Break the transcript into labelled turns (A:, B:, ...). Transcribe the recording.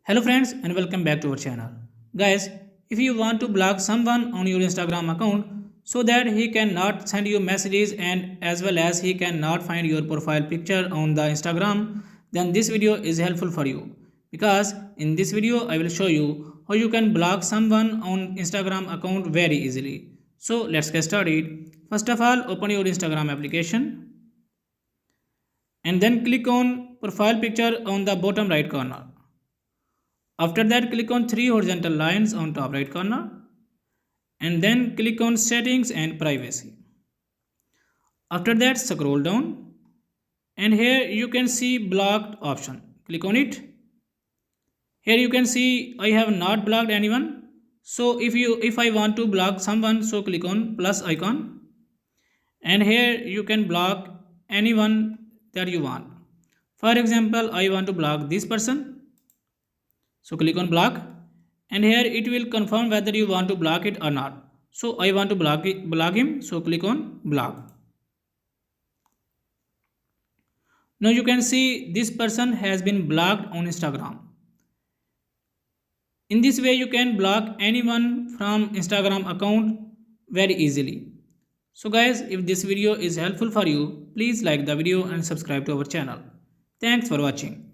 A: Hello friends and welcome back to our channel. Guys, if you want to block someone on your Instagram account so that he cannot send you messages and as well as he cannot find your profile picture on the Instagram, then this video is helpful for you. Because in this video I will show you how you can block someone on Instagram account very easily. So let's get started. First of all, open your Instagram application and then click on profile picture on the bottom right corner. After that, click on three horizontal lines on top right corner and then click on settings and privacy. After that, scroll down and here you can see blocked option. Click on it. Here you can see I have not blocked anyone. So if I want to block someone, so click on plus icon and here you can block anyone that you want. For example, I want to block this person. So click on block and here it will confirm whether you want to block it or not. So I want to block him. So click on block. Now you can see this person has been blocked on Instagram. In this way you can block anyone from Instagram account very easily. So guys, if this video is helpful for you, please like the video and subscribe to our channel. Thanks for watching.